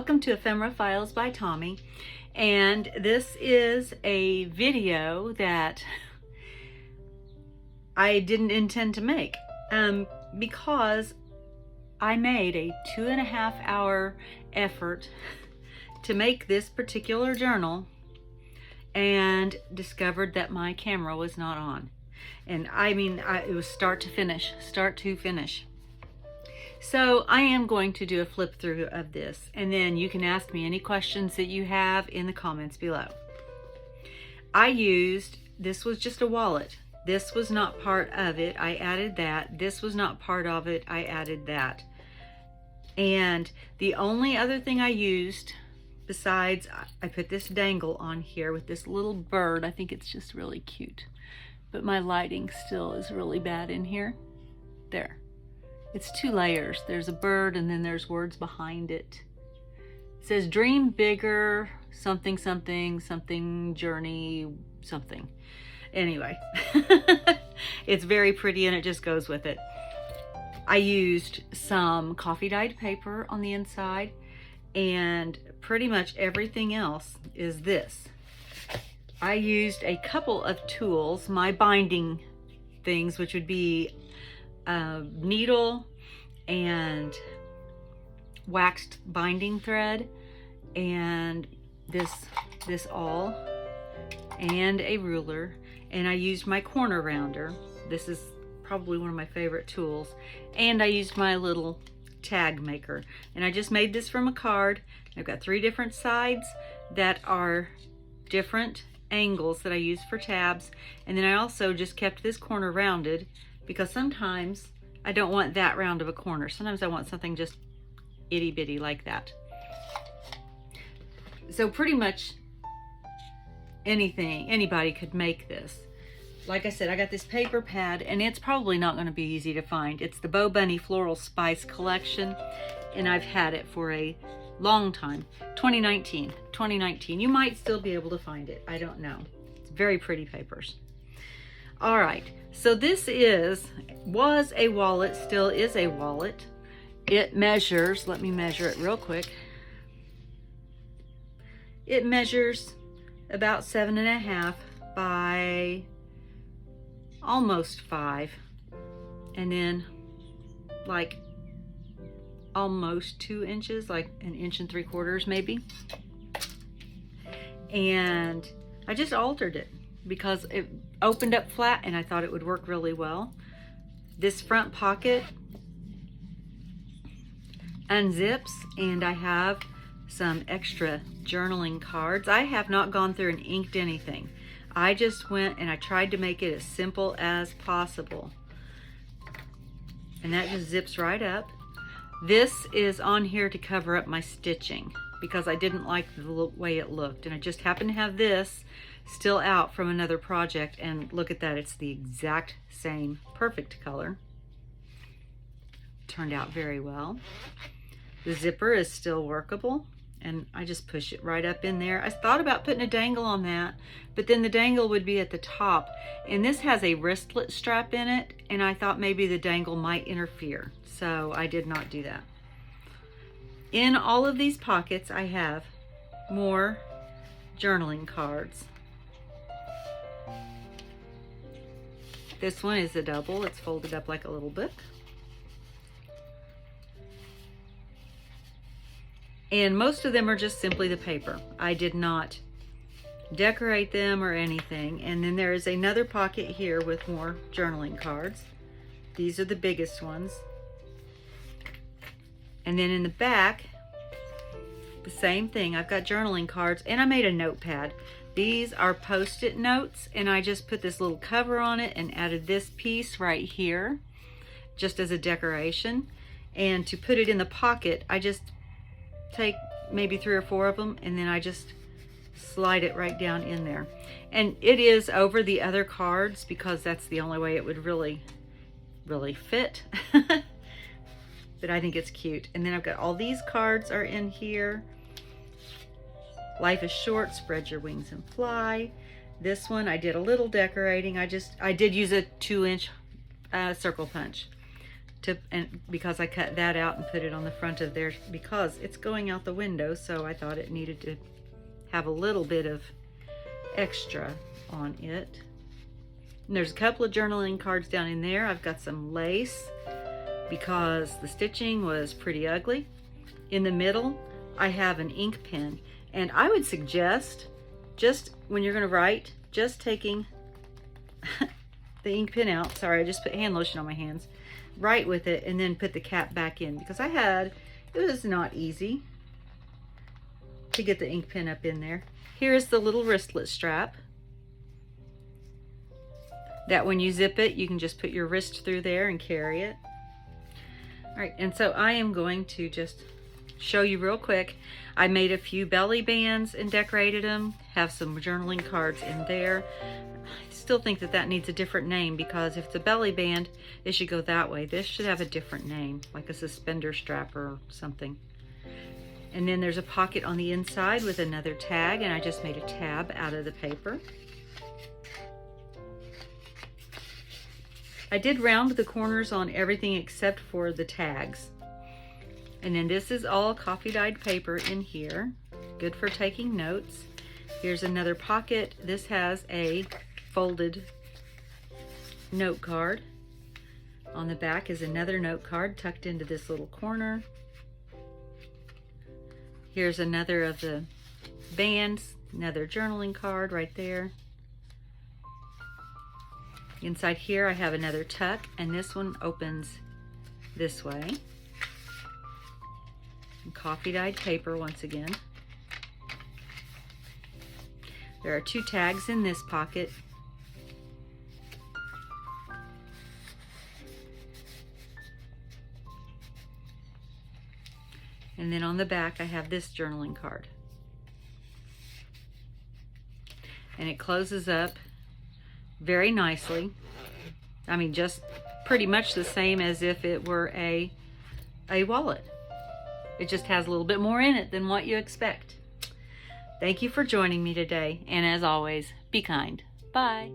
Welcome to Ephemera Files by Tommy, and this is a video that I didn't intend to make because I made a 2.5 hour effort to make this particular journal and discovered that my camera was not on. And it was start to finish. So I am going to do a flip through of this, and then you can ask me any questions that you have in the comments below. This was just a wallet. This was not part of it. I added that. This was not part of it. I added that. And the only other thing I used, besides, I put this dangle on here with this little bird. I think it's just really cute. But my lighting still is really bad in here. There. It's 2 layers. There's a bird and then there's words behind it. It says dream bigger, something, something, something, journey, something. Anyway, it's very pretty and it just goes with it. I used some coffee dyed paper on the inside, and pretty much everything else is this. I used a couple of tools, my binding things, which would be needle and waxed binding thread, and this awl, and a ruler, and I used my corner rounder. This is probably one of my favorite tools, and I used my little tag maker, and I just made this from a card. I've got 3 different sides that are different angles that I use for tabs, and then I also just kept this corner rounded because sometimes I don't want that round of a corner. Sometimes I want something just itty bitty like that. So pretty much anybody could make this. Like I said, I got this paper pad, and it's probably not going to be easy to find. It's the Bo Bunny Floral Spice collection, and I've had it for a long time. 2019. You might still be able to find it. I don't know. It's very pretty papers. All right, so this was a wallet, still is a wallet. It measures, let me measure it real quick. It measures about 7.5 by almost 5, and then like almost 2 inches, like 1 3/4 inches maybe. And I just altered it because it opened up flat and I thought it would work really well. This front pocket unzips, and I have some extra journaling cards. I have not gone through and inked anything. I just went and I tried to make it as simple as possible. And that just zips right up. This is on here to cover up my stitching because I didn't like the way it looked, and I just happened to have this still out from another project, and look at that, it's the exact same perfect color. Turned out very well. The zipper is still workable, and I just push it right up in there. I thought about putting a dangle on that, but then the dangle would be at the top, and this has a wristlet strap in it, and I thought maybe the dangle might interfere, so I did not do that. In all of these pockets I have more journaling cards. This one is a double. It's folded up like a little book. And most of them are just simply the paper. I did not decorate them or anything. And then there is another pocket here with more journaling cards. These are the biggest ones. And then in the back, the same thing. I've got journaling cards, and I made a notepad. These are post-it notes, and I just put this little cover on it and added this piece right here just as a decoration. And to put it in the pocket, I just take maybe 3 or 4 of them, and then I just slide it right down in there. And it is over the other cards because that's the only way it would really fit. But I think it's cute. And then I've got all these cards are in here. Life is short, spread your wings and fly. This one I did a little decorating. I did use a 2-inch circle punch. and because I cut that out and put it on the front of there because it's going out the window, so I thought it needed to have a little bit of extra on it. And there's a couple of journaling cards down in there. I've got some lace because the stitching was pretty ugly. In the middle, I have an ink pen, and I would suggest, just when you're going to write, just taking the ink pen out. Sorry, I just put hand lotion on my hands. Write with it and then put the cap back in, because it was not easy to get the ink pen up in there. Here's the little wristlet strap that when you zip it, you can just put your wrist through there and carry it. All right, and so I am going to just show you real quick. I made a few belly bands and decorated them, have some journaling cards in there. I still think that needs a different name, because if it's a belly band, it should go that way. This should have a different name, like a suspender strap or something. And then there's a pocket on the inside with another tag, and I just made a tab out of the paper. I did round the corners on everything except for the tags. And then this is all coffee dyed paper in here, good for taking notes. Here's another pocket. This has a folded note card. On the back is another note card tucked into this little corner. Here's another of the bands, another journaling card right there. Inside here I have another tuck, and this one opens this way. And coffee dyed paper once again. There are two tags in this pocket. And then on the back I have this journaling card. And it closes up very nicely. I mean, just pretty much the same as if it were a wallet. It just has a little bit more in it than what you expect. Thank you for joining me today, and as always, be kind. Bye.